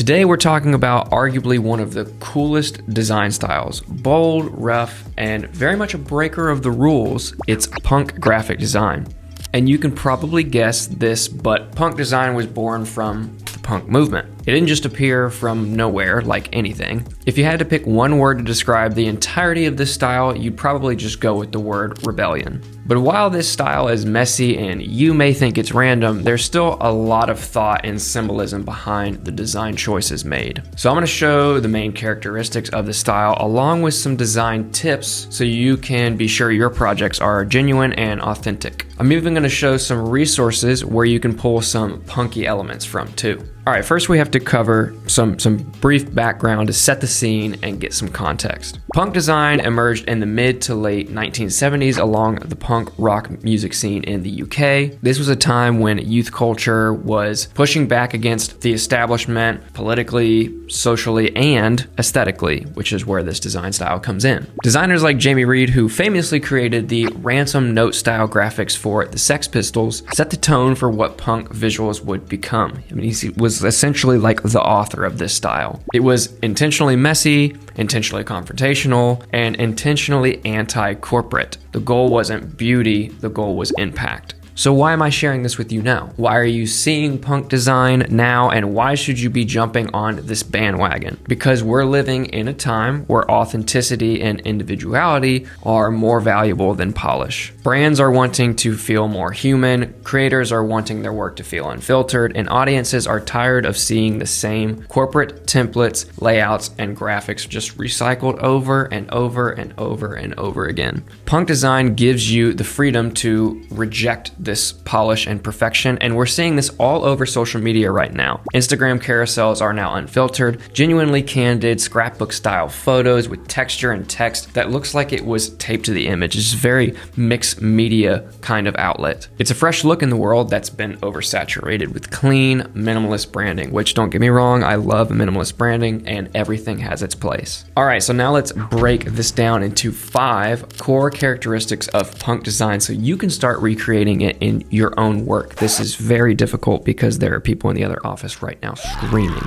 Today we're talking about arguably one of the coolest design styles. Bold, rough, and very much a breaker of the rules. It's punk graphic design. And you can probably guess this, but punk design was born from the punk movement. It didn't just appear from nowhere like anything. If you had to pick one word to describe the entirety of this style, you'd probably just go with the word rebellion. But while this style is messy and you may think it's random, there's still a lot of thought and symbolism behind the design choices made. So I'm going to show the main characteristics of the style along with some design tips so you can be sure your projects are genuine and authentic. I'm even going to show some resources where you can pull some punky elements from too. All right, first we have to cover some brief background to set the scene and get some context. Punk design emerged in the mid to late 1970s along the punk rock music scene in the UK. This was a time when youth culture was pushing back against the establishment politically, socially, and aesthetically, which is where this design style comes in. Designers like Jamie Reed, who famously created the ransom note style graphics for the Sex Pistols, set the tone for what punk visuals would become. I mean, he was essentially like the author of this style. It was intentionally messy, intentionally confrontational, and intentionally anti-corporate. The goal wasn't beauty, the goal was impact. So why am I sharing this with you now? Why are you seeing punk design now, and why should you be jumping on this bandwagon? Because we're living in a time where authenticity and individuality are more valuable than polish. Brands are wanting to feel more human, creators are wanting their work to feel unfiltered, and audiences are tired of seeing the same corporate templates, layouts, and graphics just recycled over and over and over and over again. Punk design gives you the freedom to reject this polish and perfection, and we're seeing this all over social media right now. Instagram carousels are now unfiltered, genuinely candid, scrapbook style photos with texture and text that looks like it was taped to the image. It's a very mixed media kind of outlet. It's a fresh look in the world that's been oversaturated with clean, minimalist branding, which, don't get me wrong, I love minimalist branding and everything has its place. All right, so now let's break this down into 5 core characteristics of punk design so you can start recreating it in your own work. This is very difficult because there are people in the other office right now screaming.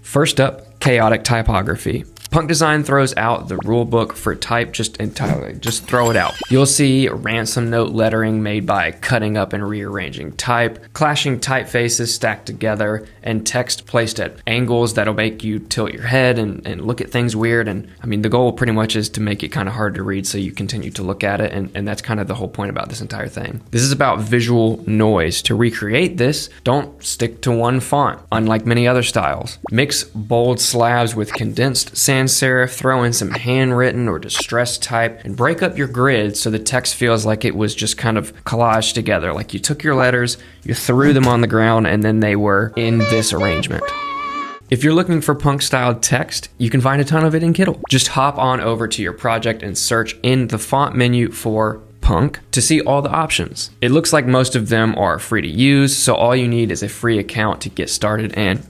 First up, chaotic typography. Punk design throws out the rule book for type just entirely. Just throw it out. You'll see ransom note lettering made by cutting up and rearranging type, clashing typefaces stacked together, and text placed at angles that'll make you tilt your head and look at things weird. And I mean, the goal pretty much is to make it kind of hard to read so you continue to look at it. And that's kind of the whole point about this entire thing. This is about visual noise. To recreate this, don't stick to one font, unlike many other styles. Mix bold slabs with condensed sans serif, throw in some handwritten or distressed type, and break up your grid so the text feels like it was just kind of collaged together. Like you took your letters, you threw them on the ground, and then they were in this arrangement. If you're looking for punk-styled text, you can find a ton of it in Kittl. Just hop on over to your project and search in the font menu for punk to see all the options. It looks like most of them are free to use, so all you need is a free account to get started and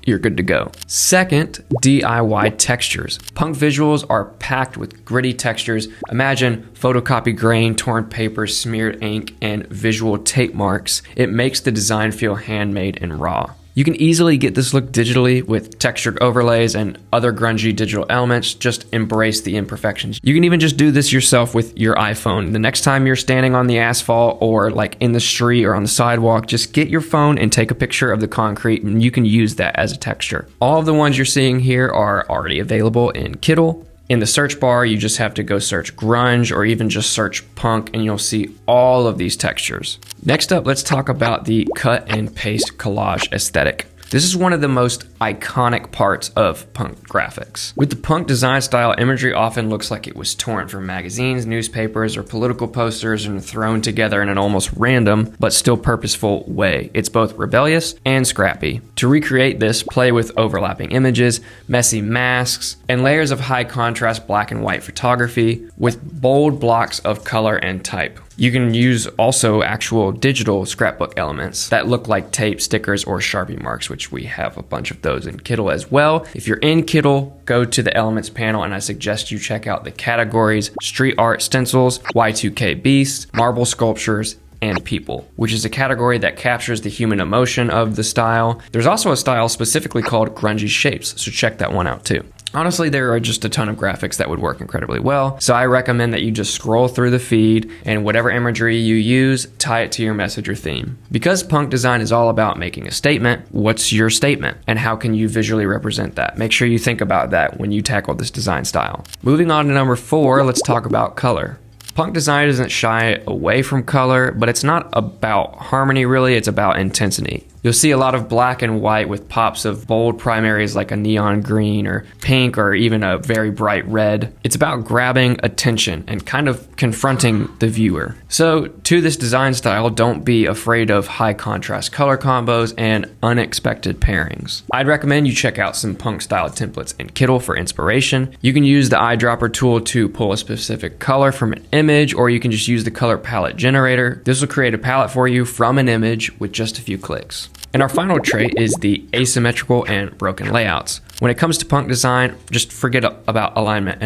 you're good to go. Second, DIY textures. Punk visuals are packed with gritty textures. Imagine photocopy grain, torn paper, smeared ink, and visual tape marks. It makes the design feel handmade and raw. You can easily get this look digitally with textured overlays and other grungy digital elements. Just embrace the imperfections. You can even just do this yourself with your iPhone. The next time you're standing on the asphalt or like in the street or on the sidewalk, just get your phone and take a picture of the concrete and you can use that as a texture. All of the ones you're seeing here are already available in Kittl. In the search bar, you just have to go search grunge or even just search punk and you'll see all of these textures. Next up, let's talk about the cut and paste collage aesthetic. This is one of the most iconic parts of punk graphics. With the punk design style, imagery often looks like it was torn from magazines, newspapers, or political posters and thrown together in an almost random, but still purposeful way. It's both rebellious and scrappy. To recreate this, play with overlapping images, messy masks, and layers of high contrast black and white photography with bold blocks of color and type. You can use also actual digital scrapbook elements that look like tape, stickers, or Sharpie marks, which we have a bunch of those in Kittl as well. If you're in Kittl, go to the Elements panel and I suggest you check out the categories: street art stencils, Y2K beasts, marble sculptures, and people, which is a category that captures the human emotion of the style. There's also a style specifically called grungy shapes, so check that one out too. Honestly, there are just a ton of graphics that would work incredibly well, so I recommend that you just scroll through the feed and whatever imagery you use, tie it to your message or theme. Because punk design is all about making a statement, what's your statement and how can you visually represent that? Make sure you think about that when you tackle this design style. Moving on to number 4, let's talk about color. Punk design isn't shy away from color, but it's not about harmony really, it's about intensity. You'll see a lot of black and white with pops of bold primaries like a neon green or pink or even a very bright red. It's about grabbing attention and kind of confronting the viewer. So to this design style, don't be afraid of high contrast color combos and unexpected pairings. I'd recommend you check out some punk style templates in Kittl for inspiration. You can use the eyedropper tool to pull a specific color from an image, or you can just use the color palette generator. This will create a palette for you from an image with just a few clicks. And our final trait is the asymmetrical and broken layouts. When it comes to punk design, just forget about alignment.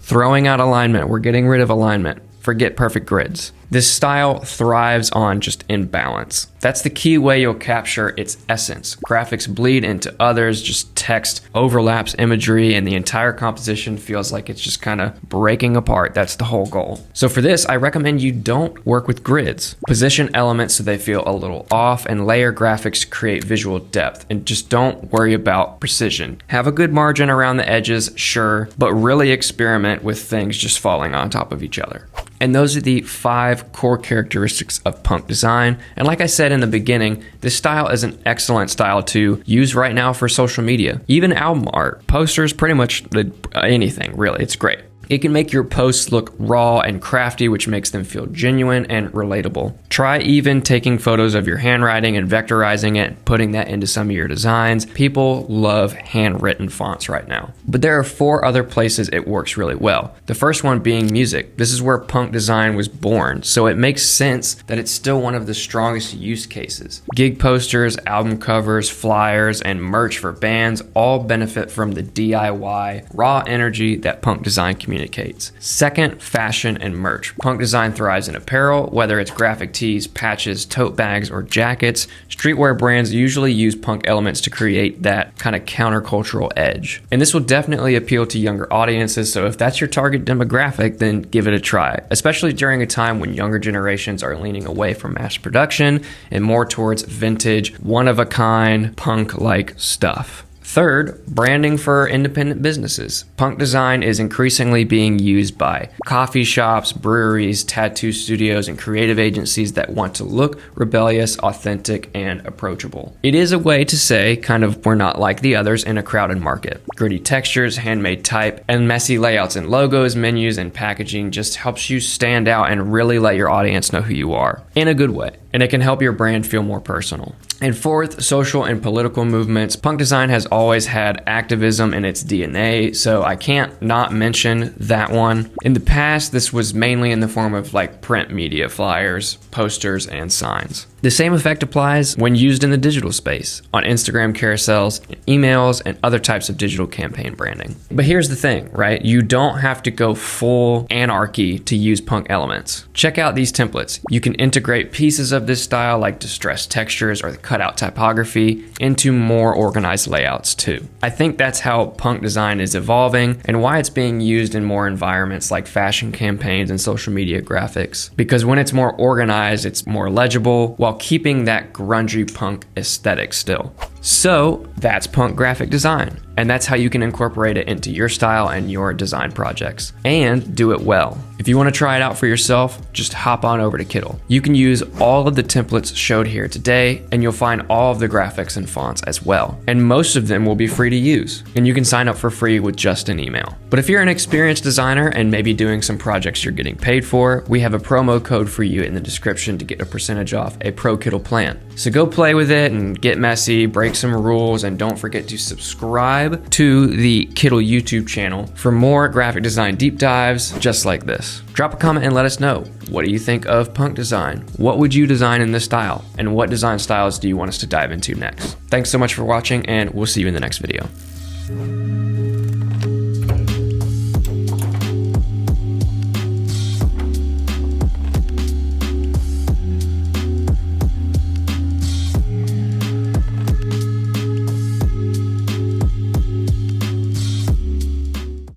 Throwing out alignment. We're getting rid of alignment. Forget perfect grids. This style thrives on just imbalance. That's the key way you'll capture its essence. Graphics bleed into others, just text overlaps imagery, and the entire composition feels like it's just kind of breaking apart. That's the whole goal. So for this, I recommend you don't work with grids. Position elements so they feel a little off, and layer graphics to create visual depth. And just don't worry about precision. Have a good margin around the edges, sure, but really experiment with things just falling on top of each other. And those are the 5 core characteristics of punk design. And like I said in the beginning, this style is an excellent style to use right now for social media, even album art, posters, pretty much anything, really. It's great. It can make your posts look raw and crafty, which makes them feel genuine and relatable. Try even taking photos of your handwriting and vectorizing it, putting that into some of your designs. People love handwritten fonts right now. But there are 4 other places it works really well. The first one being music. This is where punk design was born, so it makes sense that it's still one of the strongest use cases. Gig posters, album covers, flyers, and merch for bands all benefit from the DIY, raw energy that punk design communicates. Second, fashion and merch. Punk design thrives in apparel, whether it's graphic tees, patches, tote bags, or jackets. Streetwear brands usually use punk elements to create that kind of countercultural edge. And this will definitely appeal to younger audiences, so if that's your target demographic, then give it a try, especially during a time when younger generations are leaning away from mass production and more towards vintage, one-of-a-kind, punk-like stuff. Third, branding for independent businesses. Punk design is increasingly being used by coffee shops, breweries, tattoo studios, and creative agencies that want to look rebellious, authentic, and approachable. It is a way to say, kind of, we're not like the others in a crowded market. Gritty textures, handmade type, and messy layouts and logos, menus, and packaging just helps you stand out and really let your audience know who you are, in a good way. And it can help your brand feel more personal. And fourth, social and political movements. Punk design has always had activism in its DNA, so I can't not mention that one. In the past, this was mainly in the form of like print media, flyers, posters, and signs. The same effect applies when used in the digital space, on Instagram carousels, emails, and other types of digital campaign branding. But here's the thing, right? You don't have to go full anarchy to use punk elements. Check out these templates. You can integrate pieces of this style like distressed textures or the cutout typography into more organized layouts too. I think that's how punk design is evolving and why it's being used in more environments like fashion campaigns and social media graphics. Because when it's more organized, it's more legible while keeping that grungy punk aesthetic still. So that's punk graphic design, and that's how you can incorporate it into your style and your design projects, and do it well. If you want to try it out for yourself, just hop on over to Kittl. You can use all of the templates showed here today, and you'll find all of the graphics and fonts as well. And most of them will be free to use, and you can sign up for free with just an email. But if you're an experienced designer and maybe doing some projects you're getting paid for, we have a promo code for you in the description to get a percentage off a Pro Kittl plan. So go play with it and get messy, break some rules, and don't forget to subscribe to the Kittl YouTube channel for more graphic design deep dives just like this. Drop a comment and let us know, what do you think of punk design? What would you design in this style? And what design styles do you want us to dive into next? Thanks so much for watching, and we'll see you in the next video.